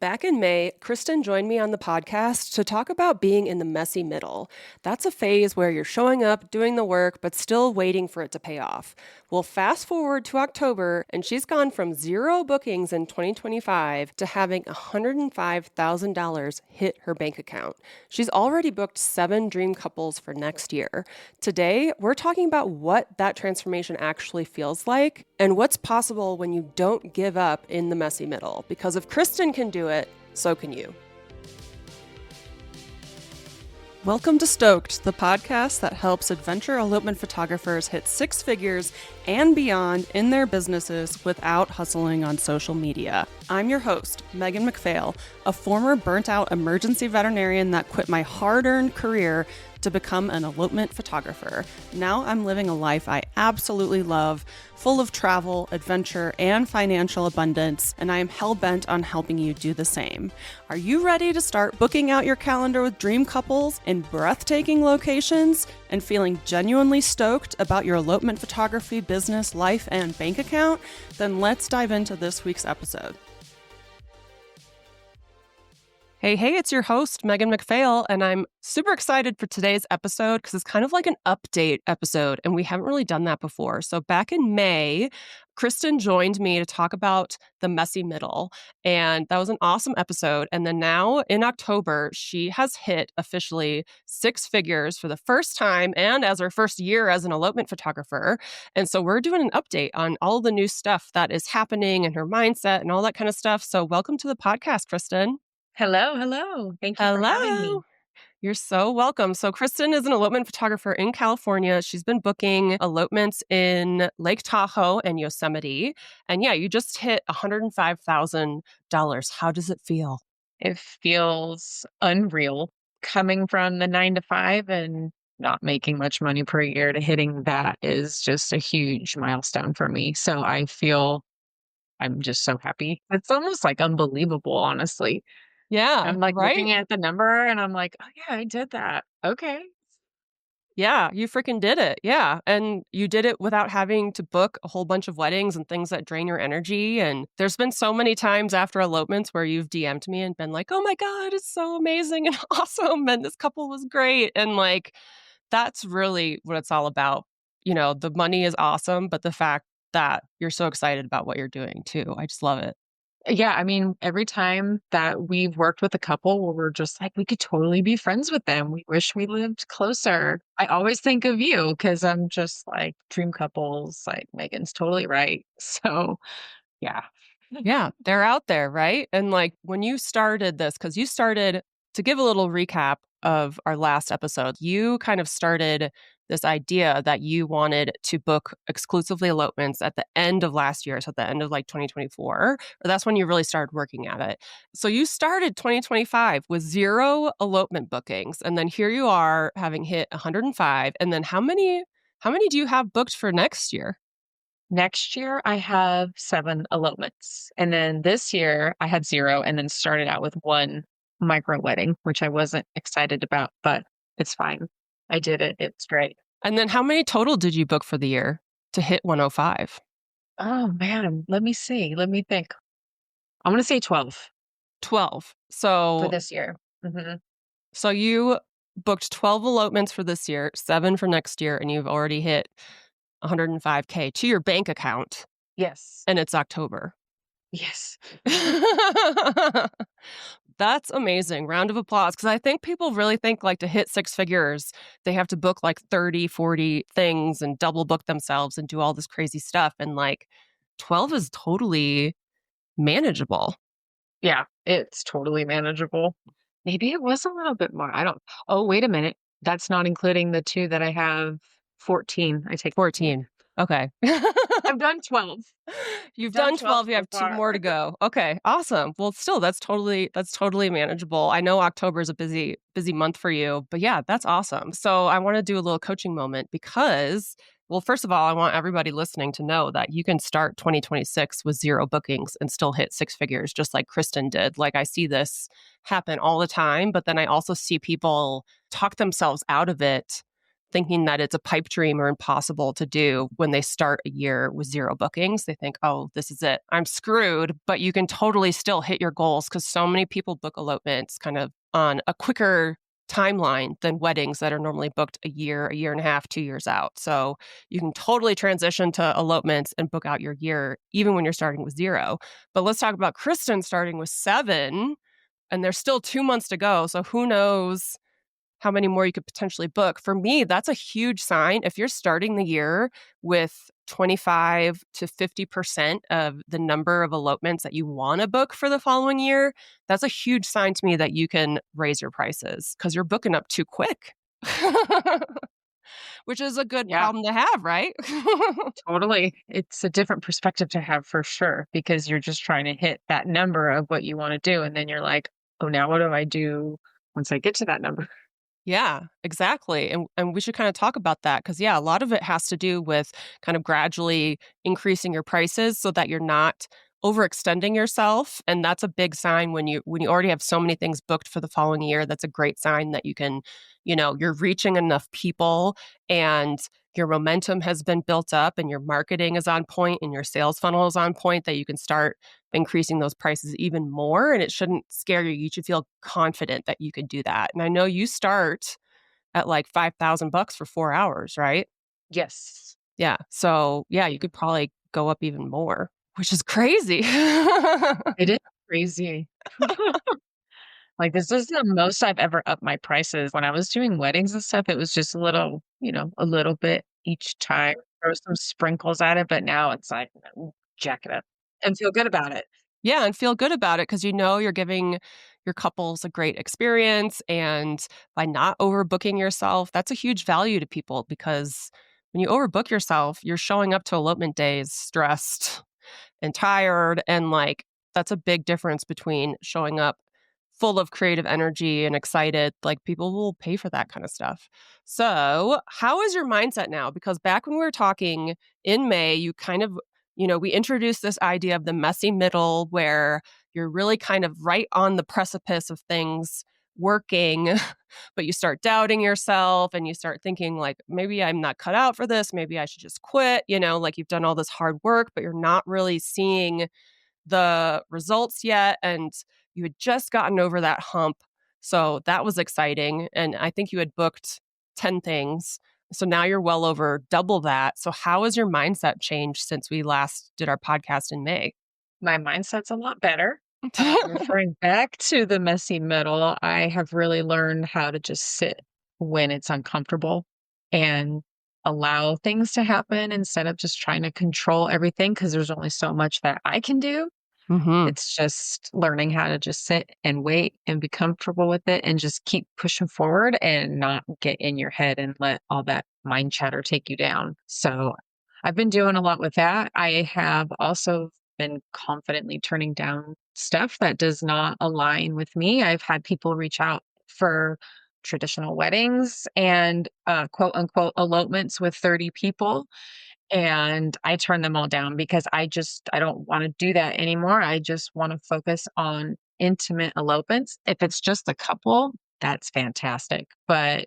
Back in May, Kristin joined me on the podcast to talk about being in the messy middle. That's a phase where you're showing up, doing the work, but still waiting for it to pay off. Well, fast forward to October, and she's gone from 0 bookings in 2025 to having $105,000 hit her bank account. She's already booked 7 dream couples for next year. Today, we're talking about what that transformation actually feels like and what's possible when you don't give up in the messy middle. Because if Kristin can do it, so can you. Welcome to Stoked, the podcast that helps adventure elopement photographers hit 6 figures and beyond in their businesses without hustling on social media. I'm your host, Megan McPhail, a former burnt-out emergency veterinarian that quit my hard-earned career to become an elopement photographer. Now I'm living a life I absolutely love, full of travel, adventure, and financial abundance, and I am hell-bent on helping you do the same. Are you ready to start booking out your calendar with dream couples in breathtaking locations and feeling genuinely stoked about your elopement photography business, life, and bank account? Then let's dive into this week's episode. Hey, it's your host, Megan McPhail, and I'm super excited for today's episode because it's kind of like an update episode, and we haven't really done that before. So back in May, Kristin joined me to talk about the messy middle, and that was an awesome episode. And then now in October, she has hit officially 6 figures for the first time and as her first year as an elopement photographer. And so we're doing an update on all the new stuff that is happening and her mindset and all that kind of stuff. So welcome to the podcast, Kristin. Hello. Thank you for having me. Hello. You're so welcome. So Kristin is an elopement photographer in California. She's been booking elopements in Lake Tahoe and Yosemite. And yeah, you just hit $105,000. How does it feel? It feels unreal coming from the 9 to 5 and not making much money per year to hitting that is just a huge milestone for me. So I'm just so happy. It's almost like unbelievable, honestly. Yeah, I'm like right? looking at the number and I'm like, oh yeah, I did that. Okay. Yeah, you freaking did it. Yeah. And you did it without having to book a whole bunch of weddings and things that drain your energy. And there's been so many times after elopements where you've DM'd me and been like, oh my God, it's so amazing and awesome. And this couple was great. And like, that's really what it's all about. You know, the money is awesome, but the fact that you're so excited about what you're doing too. I just love it. Yeah, I mean, every time that we've worked with a couple where we're just like, we could totally be friends with them. We wish we lived closer. I always think of you because I'm just like dream couples, like Megan's totally right. So, yeah. Yeah, they're out there, right? And like when you started this, because you started, to give a little recap of our last episode, you kind of started this idea that you wanted to book exclusively elopements at the end of last year. So at the end of like 2024, or that's when you really started working at it. So you started 2025 with 0 elopement bookings. And then here you are having hit 105. And then how many do you have booked for next year? Next year, I have 7 elopements. And then this year, I had 0 and then started out with 1 micro wedding, which I wasn't excited about, but it's fine. I did it. It's great. And then how many total did you book for the year to hit 105? Oh, man. Let me see. Let me think. I'm going to say 12 12. for So this year. Hmm. so you booked 12 elopements for this year, 7 for next year, and you've already hit 105K to your bank account, Yes. and it's October. Yes. That's amazing. Round of applause. Because I think people really think like to hit 6 figures, they have to book like 30, 40 things and double book themselves and do all this crazy stuff. And like 12 is totally manageable. Yeah, it's totally manageable. Maybe it was a little bit more. I don't. Oh, wait a minute. That's not including the 2 that I have. 14. I take 14. 14. Okay. I've done 12. You've Done done 12 12, you so have 2 far. more to go. Okay, awesome. Well, still that's totally manageable. I know October is a busy month for you, but yeah, that's awesome. So I want to do a little coaching moment because, well, first of all, I want everybody listening to know that you can start 2026 with 0 bookings and still hit 6 figures just like Kristin did. Like I see this happen all the time, but then I also see people talk themselves out of it thinking that it's a pipe dream or impossible to do when they start a year with 0 bookings. They think, oh, this is it. I'm screwed. But you can totally still hit your goals because so many people book elopements kind of on a quicker timeline than weddings that are normally booked a year and a half, 2 years out. So you can totally transition to elopements and book out your year, even when you're starting with 0. But let's talk about Kristin starting with 7, and there's still 2 months to go. So who knows how many more you could potentially book. For me, that's a huge sign. If you're starting the year with 25 to 50% of the number of elopements that you want to book for the following year, that's a huge sign to me that you can raise your prices because you're booking up too quick. Which is a good Yeah, problem to have, right? totally. It's a different perspective to have for sure because you're just trying to hit that number of what you want to do. And then you're like, oh, now what do I do once I get to that number? Yeah, exactly. And we should kind of talk about that because yeah, a lot of it has to do with kind of gradually increasing your prices so that you're not overextending yourself. And that's a big sign when you already have so many things booked for the following year. That's a great sign that you can, you're reaching enough people and your momentum has been built up and your marketing is on point and your sales funnel is on point that you can start increasing those prices even more. And it shouldn't scare you. You should feel confident that you can do that. And I know you start at like 5,000 bucks for 4 hours, right? Yes, Yeah. So yeah, you could probably go up even more, which is crazy. it is crazy. Like, this is the most I've ever upped my prices. When I was doing weddings and stuff, it was just a little, a little bit each time, throw some sprinkles at it, but now it's like, jack it up and feel good about it. Yeah, and feel good about it because you know you're giving your couples a great experience. And by not overbooking yourself, that's a huge value to people because when you overbook yourself, you're showing up to elopement days stressed and tired. And like, that's a big difference between showing up full of creative energy and excited. Like, people will pay for that kind of stuff. So, how is your mindset now? Because back when we were talking in May, you kind of, we introduced this idea of the messy middle where you're really kind of right on the precipice of things working, but you start doubting yourself and you start thinking, like, maybe I'm not cut out for this. Maybe I should just quit. Like you've done all this hard work, but you're not really seeing the results yet. And you had just gotten over that hump. So that was exciting. And I think you had booked 10 things. So now you're well over double that. So how has your mindset changed since we last did our podcast in May? My mindset's a lot better. Referring back to the messy middle, I have really learned how to just sit when it's uncomfortable and allow things to happen instead of just trying to control everything because there's only so much that I can do. Hmm. It's just learning how to just sit and wait and be comfortable with it and just keep pushing forward and not get in your head and let all that mind chatter take you down. So I've been doing a lot with that. I have also been confidently turning down stuff that does not align with me. I've had people reach out for traditional weddings and quote unquote elopements with 30 people and I turned them all down because I don't wanna do that anymore. I just wanna focus on intimate elopements. If it's just a couple, that's fantastic, but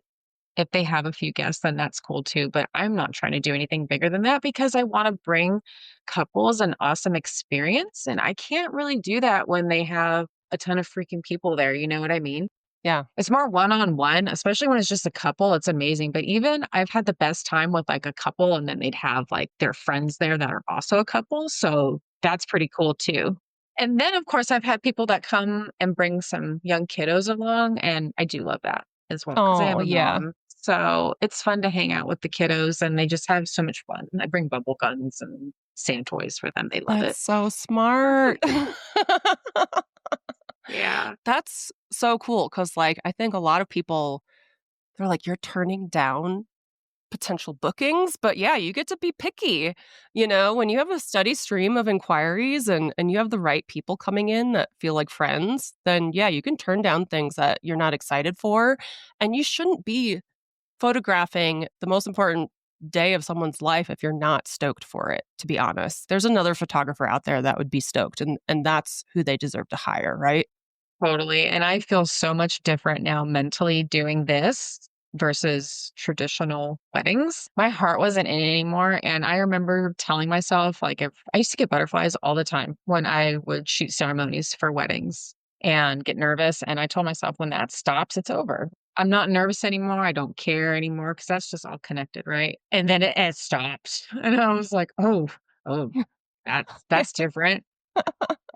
if they have a few guests, then that's cool too, but I'm not trying to do anything bigger than that because I wanna bring couples an awesome experience, and I can't really do that when they have a ton of freaking people there, you know what I mean? Yeah. It's more one-on-one, especially when it's just a couple, it's amazing, but even I've had the best time with, like, a couple, and then they'd have, like, their friends there that are also a couple, so that's pretty cool too. And then, of course, I've had people that come and bring some young kiddos along, and I do love that as well because I Oh, have a yeah. mom, so it's fun to hang out with the kiddos, and they just have so much fun. I bring bubble guns and sand toys for them, they love That's it. so smart. Yeah, That's so cool because, like, I think a lot of people, they're like, you're turning down potential bookings, but yeah, you get to be picky. When you have a steady stream of inquiries and you have the right people coming in that feel like friends, then yeah, you can turn down things that you're not excited for. And you shouldn't be photographing the most important day of someone's life if you're not stoked for it, to be honest. There's another photographer out there that would be stoked and that's who they deserve to hire, right? totally, and I feel so much different now mentally doing this versus traditional weddings. My heart wasn't in it anymore. And I remember telling myself, like, if I used to get butterflies all the time when I would shoot ceremonies for weddings and get nervous. And I told myself, when that stops, it's over. I'm not nervous anymore. I don't care anymore because that's just all connected, right? And then it stopped. And I was like, oh, Yeah. that's different.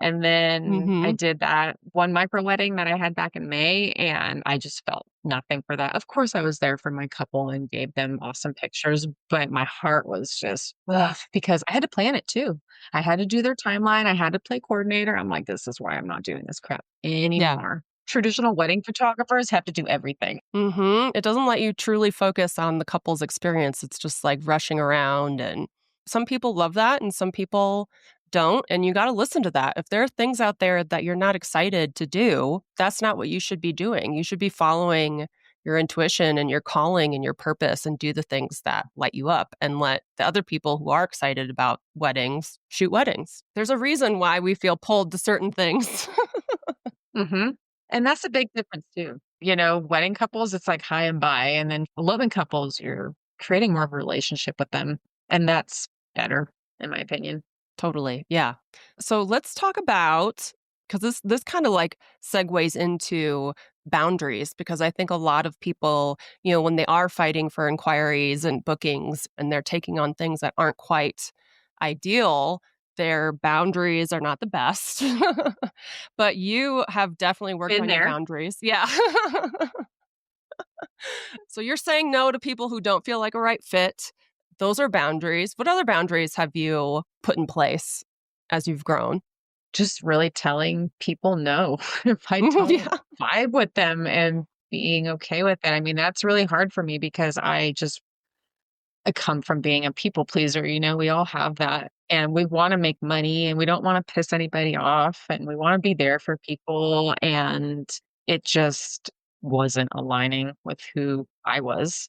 And then I Mm-hmm. did that one micro wedding that I had back in May, and I just felt nothing for that. Of course, I was there for my couple and gave them awesome pictures, but my heart was just ugh, because I had to plan it too. I had to do their timeline. I had to play coordinator. I'm like, this is why I'm not doing this crap Yeah. anymore. Traditional wedding photographers have to do everything. Mm-hmm. It doesn't let you truly focus on the couple's experience. It's just like rushing around. And some people love that and some people don't. And you got to listen to that. If there are things out there that you're not excited to do, that's not what you should be doing. You should be following your intuition and your calling and your purpose and do the things that light you up and let the other people who are excited about weddings shoot weddings. There's a reason why we feel pulled to certain things. Mhm. And that's a big difference too. Wedding couples, it's like high and by, and then loving couples, you're creating more of a relationship with them, and that's better, in my opinion. Totally. Yeah. So let's talk about because this kind of like segues into boundaries because I think a lot of people, when they are fighting for inquiries and bookings and they're taking on things that aren't quite ideal, their boundaries are not the best. But you have definitely worked Been on your there. boundaries. Yeah. So you're saying no to people who don't feel like a right fit. Those are boundaries. What other boundaries have you put in place as you've grown? Just really telling people no if I don't Yeah. vibe with them and being okay with it. I mean, that's really hard for me because I come from being a people pleaser, we all have that. And we want to make money and we don't want to piss anybody off and we want to be there for people. And it just wasn't aligning with who I was.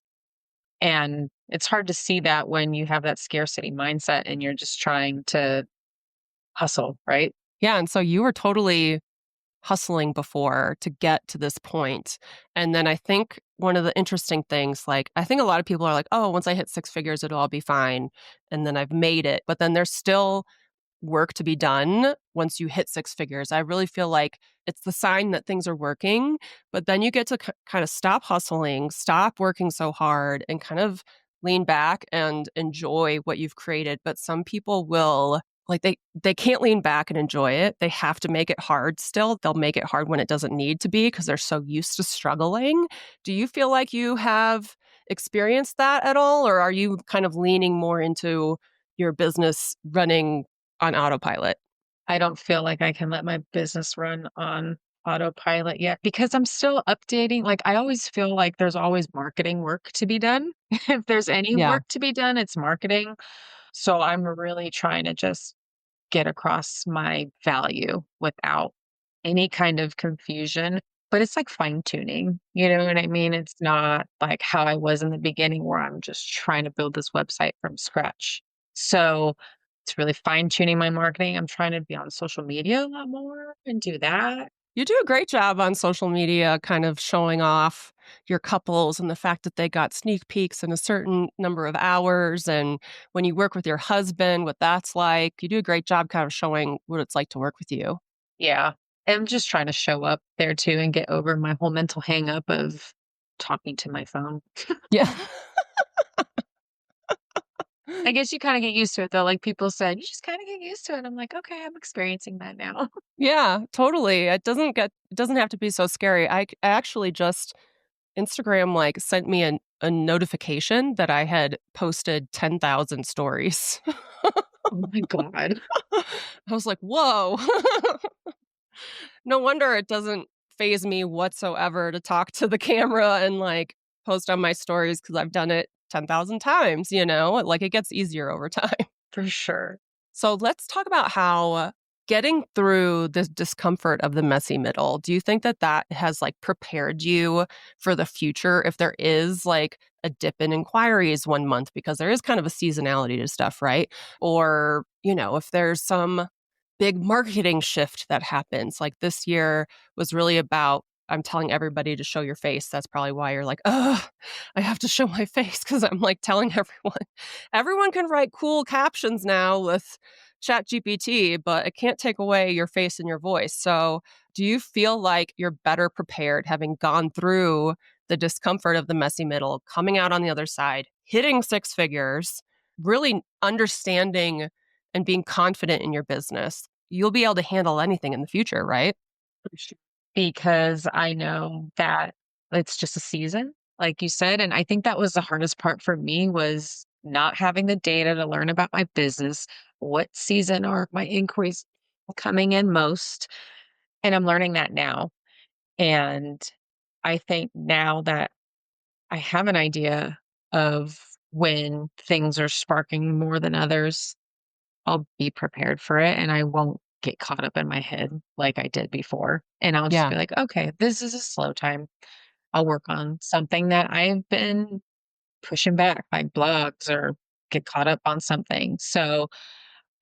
And it's hard to see that when you have that scarcity mindset and you're just trying to hustle, right? Yeah, and so you were totally hustling before to get to this point. And then I think one of the interesting things, like, I think a lot of people are like, oh, once I hit six figures, it'll all be fine. And then I've made it. But then there's still work to be done once you hit six figures. I really feel like it's the sign that things are working, but then you get to kind of stop hustling, stop working so hard, and kind of lean back and enjoy what you've created. But some people will like they can't lean back and enjoy it. They have to make it hard still. They'll make it hard when it doesn't need to be because they're so used to struggling. Do you feel like you have experienced that at all, or are you kind of leaning more into your business running on autopilot? I don't feel like I can let my business run on autopilot yet because I'm still updating. Like, I always feel like there's always marketing work to be done. If there's any Yeah. work to be done, it's marketing. So I'm really trying to just get across my value without any kind of confusion. But it's like fine tuning. You know what I mean? It's not like how I was in the beginning where I'm just trying to build this website from scratch. So it's really fine tuning my marketing. I'm trying to be on social media a lot more and do that. You do a great job on social media kind of showing off your couples and the fact that they got sneak peeks in a certain number of hours, and when you work with your husband, what that's like. You do a great job kind of showing what it's like to work with you. Yeah. I'm just trying to show up there too and get over my whole mental hang up of talking to my phone. Yeah. I guess you kinda get used to it though, like people said, "You just kinda get used to it." I'm like, "Okay, I'm experiencing that now." Yeah, totally. It doesn't have to be so scary. I actually just Instagram, like, sent me a notification that I had posted 10,000 stories. Oh my god. I was like, "Whoa." No wonder it doesn't phase me whatsoever to talk to the camera and, like, post on my stories because 'cause I've done it 10,000 times, you know? Like, it gets easier over time. For sure. So let's talk about how getting through the discomfort of the messy middle, do you think that that has, like, prepared you for the future if there is, like, a dip in inquiries one month? Because there is kind of a seasonality to stuff, right? Or, if there's some big marketing shift that happens, like this year was really about I'm telling everybody to show your face. That's probably why you're like, oh, I have to show my face because I'm like telling everyone. Everyone can write cool captions now with ChatGPT, but it can't take away your face and your voice. So, do you feel like you're better prepared having gone through the discomfort of the messy middle, coming out on the other side, hitting six figures, really understanding and being confident in your business? You'll be able to handle anything in the future, right? For sure. Because I know that it's just a season, like you said, and I think that was the hardest part for me was not having the data to learn about my business. What season are my inquiries coming in most? And I'm learning that now. And I think now that I have an idea of when things are sparking more than others, I'll be prepared for it and I won't get caught up in my head like I did before. And I'll just Yeah. be like, okay, this is a slow time. I'll work on something that I've been pushing back, like blogs or get caught up on something. So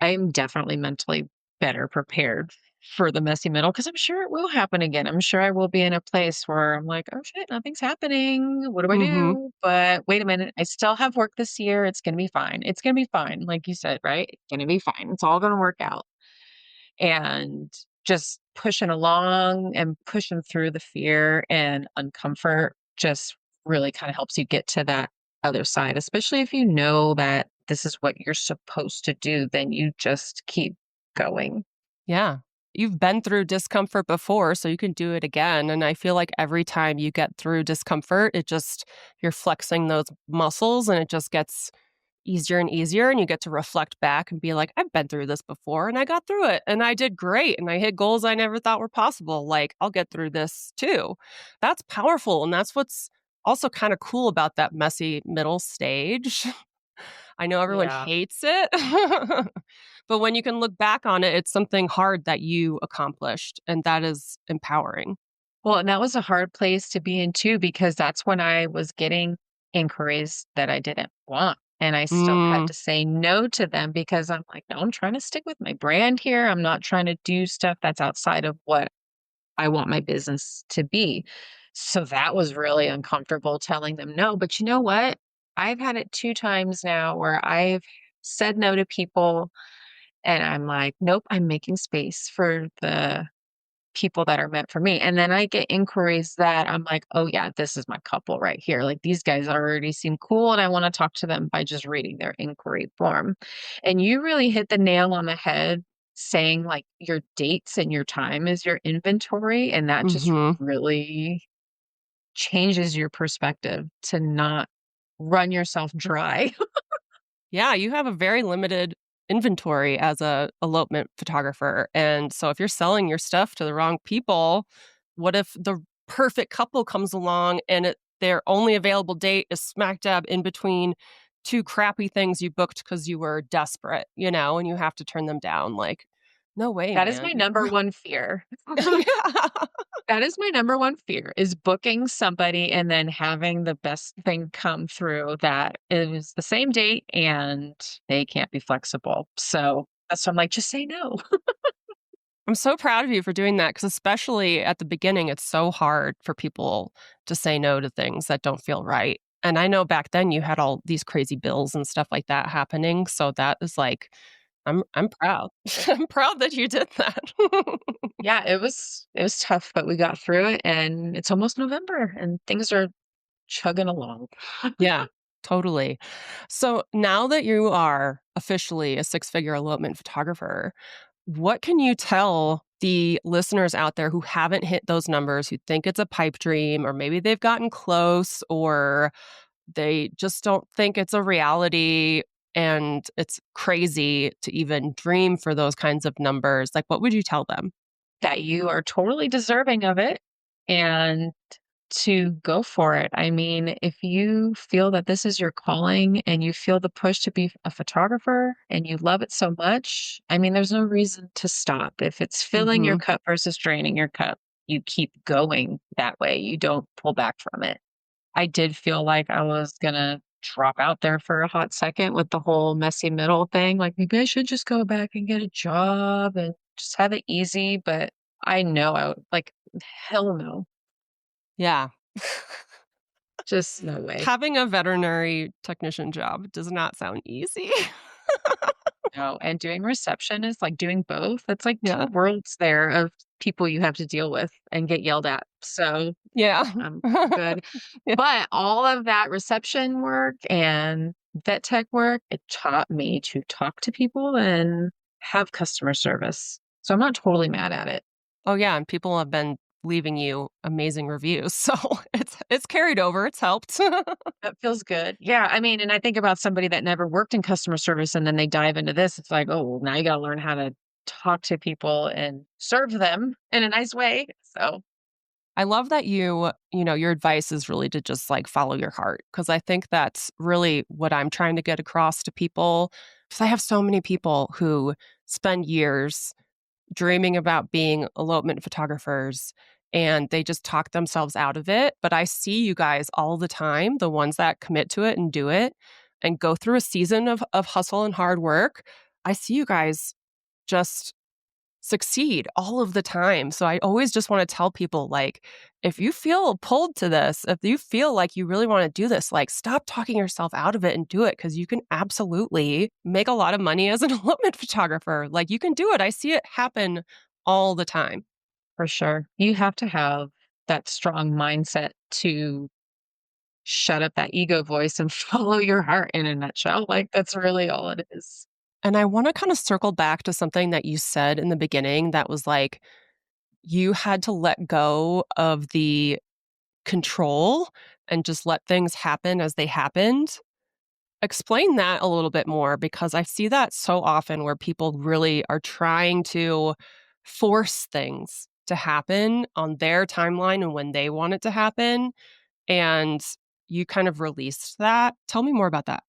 I'm definitely mentally better prepared for the messy middle because I'm sure it will happen again. I'm sure I will be in a place where I'm like, oh shit, nothing's happening. What do I Mhm. do? But wait a minute, I still have work this year. It's going to be fine. It's going to be fine. Like you said, right? It's going to be fine. It's all going to work out. And just pushing along and pushing through the fear and uncomfort just really kind of helps you get to that other side, especially if you know that this is what you're supposed to do, then you just keep going. Yeah. You've been through discomfort before, so you can do it again. And I feel like every time you get through discomfort, you're flexing those muscles and it just gets easier and easier. And you get to reflect back and be like, I've been through this before and I got through it and I did great and I hit goals I never thought were possible. Like, I'll get through this too. That's powerful. And that's what's also kind of cool about that messy middle stage. I know everyone Yeah. hates it, but when you can look back on it, it's something hard that you accomplished, and that is empowering. Well, and that was a hard place to be in too, because that's when I was getting inquiries that I didn't want. And I still had Mm, to say no to them because I'm like, no, I'm trying to stick with my brand here. I'm not trying to do stuff that's outside of what I want my business to be. So that was really uncomfortable telling them no. But you know what? I've had it 2 times now where I've said no to people and I'm like, nope, I'm making space for the people that are meant for me. And then I get inquiries that I'm like, oh, yeah, this is my couple right here. Like these guys already seem cool. And I want to talk to them by just reading their inquiry form. And you really hit the nail on the head saying like your dates and your time is your inventory. And that just mhm. really changes your perspective to not run yourself dry. Yeah, you have a very limited inventory as a elopement photographer, and so if you're selling your stuff to the wrong people, what if the perfect couple comes along and their only available date is smack dab in between 2 crappy things you booked because you were desperate, and you have to turn them down, like, no way, That is my man. number one fear. Yeah. That is my number one fear is booking somebody and then having the best thing come through that is the same date and they can't be flexible. So that's why I'm like, just say no. I'm so proud of you for doing that because especially at the beginning, it's so hard for people to say no to things that don't feel right. And I know back then you had all these crazy bills and stuff like that happening, so that is like I'm proud. I'm proud that you did that. Yeah, it was tough, but we got through it and it's almost November and things are chugging along. Yeah, totally. So now that you are officially a six-figure elopement photographer, what can you tell the listeners out there who haven't hit those numbers, who think it's a pipe dream, or maybe they've gotten close, or they just don't think it's a reality and it's crazy to even dream for those kinds of numbers? Like, what would you tell them? That you are totally deserving of it and to go for it. I mean, if you feel that this is your calling and you feel the push to be a photographer and you love it so much, I mean, there's no reason to stop. If it's filling your Mhm. cup versus draining your cup, you keep going that way. You don't pull back from it. I did feel like I was gonna drop out there for a hot second with the whole messy middle thing. Like maybe I should just go back and get a job and just have it easy. But I know I would like hell no. Yeah. Just no way. Having a veterinary technician job does not sound easy. No, and doing reception is like doing both. It's like 2 Yeah. worlds there of people you have to deal with and get yelled at. So, Yeah. I'm good. Yeah. But all of that reception work and vet tech work, it taught me to talk to people and have customer service. So I'm not totally mad at it. Oh, yeah, and people have been leaving you amazing reviews, so it's carried over, it's helped. That feels good. Yeah, I mean, and I think about somebody that never worked in customer service and then they dive into this. It's like, oh, well, now you got to learn how to talk to people and serve them in a nice way. So, I love that your advice is really to just, like, follow your heart, because I think that's really what I'm trying to get across to people. Because I have so many people who spend years dreaming about being elopement photographers, and they just talk themselves out of it, but I see you guys all the time, the ones that commit to it and do it and go through a season of hustle and hard work. I see you guys just succeed all of the time. So I always just want to tell people, like, if you feel pulled to this, if you feel like you really want to do this, like, stop talking yourself out of it and do it, because you can absolutely make a lot of money as an elopement photographer. Like, you can do it. I see it happen all the time. for sure, you have to have that strong mindset to shut up that ego voice and follow your heart in a nutshell. Like, that's really all it is. And I want to kind of circle back to something that you said in the beginning that was like, you had to let go of the control and just let things happen as they happened. Explain that a little bit more, because I see that so often where people really are trying to force things to happen on their timeline and when they want it to happen. And you kind of released that. Tell me more about that.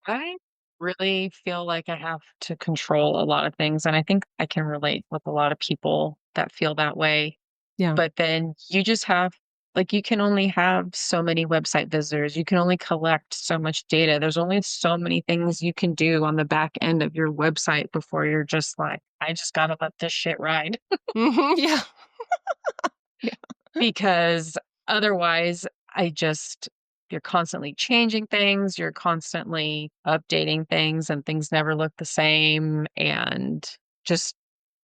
I really feel like I have to control a lot of things, and I think I can relate with a lot of people that feel that way. Yeah. But then you just have like, you can only have so many website visitors, you can only collect so much data, there's only so many things you can do on the back end of your website before you're just like, "I just gotta let this shit ride." Yeah. Yeah. Because otherwise, I just you're constantly changing things, you're constantly updating things, and things never look the same, and just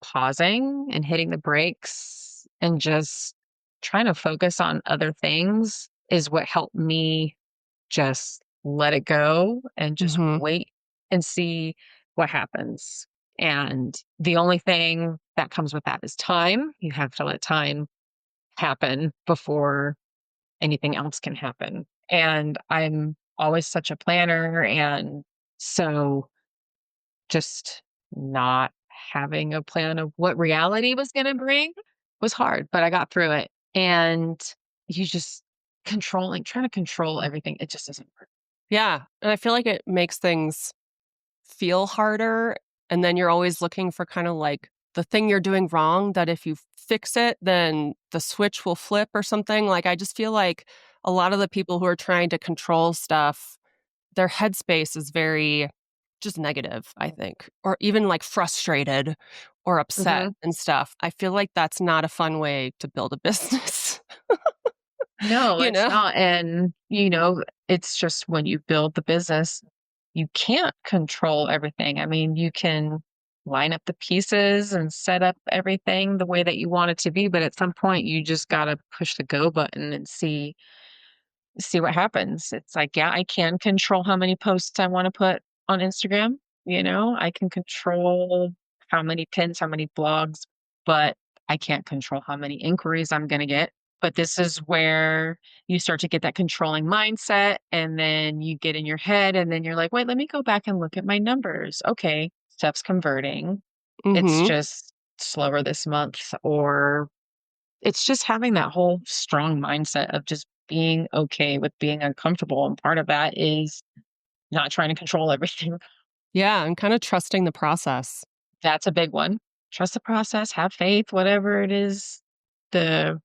pausing and hitting the brakes and just trying to focus on other things is what helped me just let it go and just Mhm. wait and see what happens. And the only thing that comes with that is time. You have to let time happen before anything else can happen. And I'm always such a planner. And so just not having a plan of what reality was going to bring was hard, but I got through it. And you just trying to control everything, it just doesn't work. Yeah, and I feel like it makes things feel harder, and then you're always looking for kinda like the thing you're doing wrong, that if you fix it, then the switch will flip or something. Like, I just feel like a lot of the people who are trying to control stuff, their headspace is very just negative, I think, or even, like, frustrated or upset Mhm. and stuff. I feel like that's not a fun way to build a business, No, you it's know? not. And, it's just when you build the business, you can't control everything. I mean, you can line up the pieces and set up everything the way that you want it to be, but at some point you just got to push the go button and see what happens. It's like, yeah, I can control how many posts I want to put on Instagram. I can control how many pins, how many blogs, but I can't control how many inquiries I'm going to get. But this is where you start to get that controlling mindset. And then you get in your head, and then you're like, wait, let me go back and look at my numbers. Okay, stuff's converting. It's Mhm. just slower this month, or it's just having that whole strong mindset of just being okay with being uncomfortable, and part of that is not trying to control everything. Yeah, and kinda trusting the process. That's a big one. Trust the process, have faith, whatever it is, the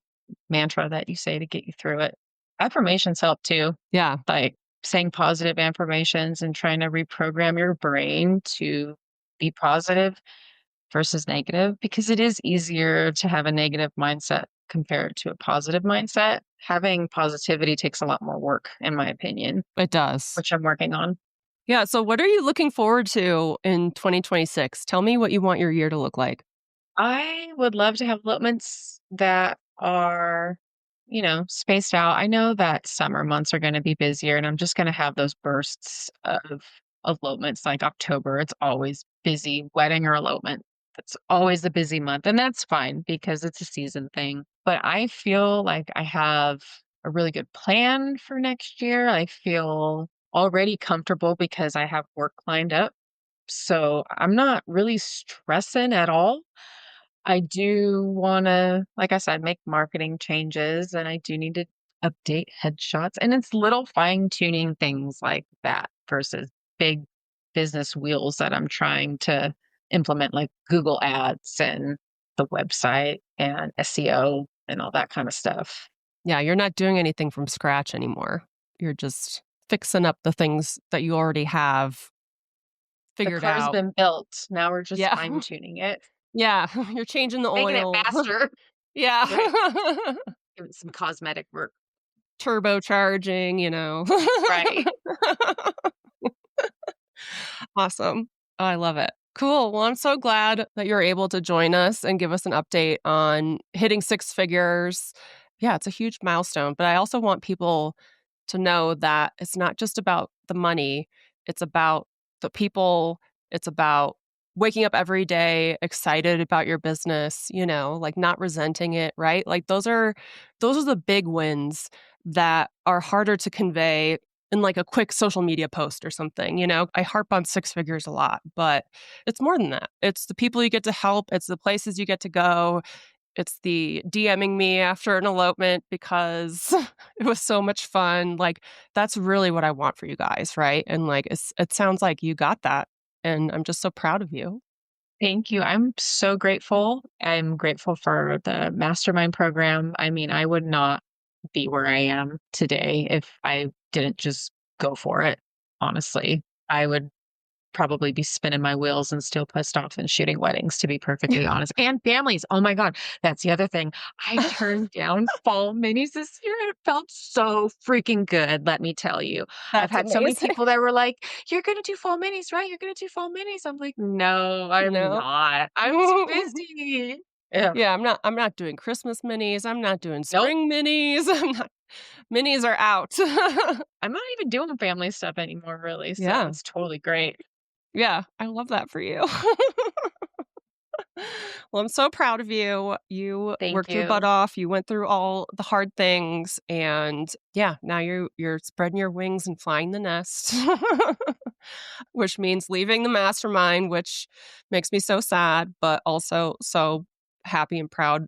mantra that you say to get you through it. Affirmations help too, Yeah. like saying positive affirmations and trying to reprogram your brain to be positive versus negative, because it is easier to have a negative mindset compare it to a positive mindset. Having positivity takes a lot more work, in my opinion, It does. which I'm working on. Yeah. So, what are you looking forward to in 2026? Tell me what you want your year to look like. I would love to have elopements that are, spaced out. I know that summer months are going to be busier, and I'm just going to have those bursts of elopements like October. It's always busy, wedding or elopement. It's always a busy month, and that's fine because it's a season thing. But I feel like I have a really good plan for next year. I feel already comfortable because I have work lined up. So I'm not really stressing at all. I do wanna, like I said, make marketing changes, and I do need to update headshots, and it's little fine-tuning things like that versus big business wheels that I'm trying to implement, like Google Ads and the website and SEO and all that kinda stuff. Yeah. You're not doing anything from scratch anymore. You're just fixing up the things that you already have The figured car's out. been built, now we're just Yeah. fine-tuning it, Yeah. You're changing the making it oil. faster. Yeah. Right. Give it some cosmetic work. Turbocharging, you know. Right. Awesome. Oh, I love it. Cool. Well, I'm so glad that you're able to join us and give us an update on hitting six figures. Yeah, it's a huge milestone, but I also want people to know that it's not just about the money, it's about the people, it's about waking up every day excited about your business, like not resenting it, right? Like those are the big wins that are harder to convey in like a quick social media post or something. I harp on six figures a lot, but it's more than that. It's the people you get to help, it's the places you get to go, it's the DMing me after an elopement because it was so much fun. Like that's really what I want for you guys, right? And like it sounds like you got that, and I'm just so proud of you. Thank you. I'm so grateful. I'm grateful for the mastermind program. I mean, I would not be where I am today if I didn't just go for it. Honestly, I would probably be spinning my wheels and still pissed off and shooting weddings, to be perfectly honest. And families. Oh my God. That's the other thing. I turned down fall minis this year and it felt so freaking good. Let me tell you. I've That's had so many amazing. people that were like, "You're going to do fall minis, right? You're going to do fall minis." I'm like, "No, I'm No. not. I'm too busy." Yeah. Yeah, I'm not doing Christmas minis, I'm not doing Nope. spring minis, I'm not minis are out. I'm not even doing family stuff anymore, really. So Yeah. it's totally great. Yeah, I love that for you. Well, I'm so proud of you. You Thank worked your butt you. off. You went through all the hard things, and yeah, now you're spreading your wings and flying the nest, which means leaving the mastermind, which makes me so sad, but also so happy and proud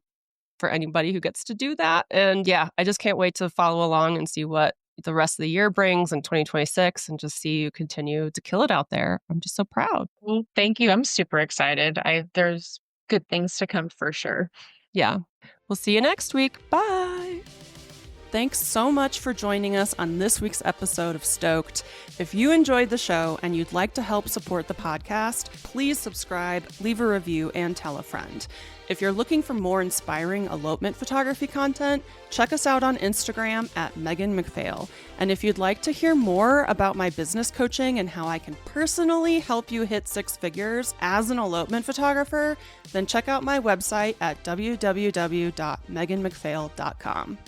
for anybody who gets to do that. And yeah, I just can't wait to follow along and see what the rest of the year brings in 2026 and just see you continue to kill it out there. I'm just so proud. Well, thank you. I'm super excited. There's good things to come for sure. Yeah. We'll see you next week. Bye. Thanks so much for joining us on this week's episode of Stoked. If you enjoyed the show and you'd like to help support the podcast, please subscribe, leave a review, and tell a friend. If you're looking for more inspiring elopement photography content, check us out on Instagram at Megan McPhail. And if you'd like to hear more about my business coaching and how I can personally help you hit six figures as an elopement photographer, then check out my website at www.meganmcphail.com.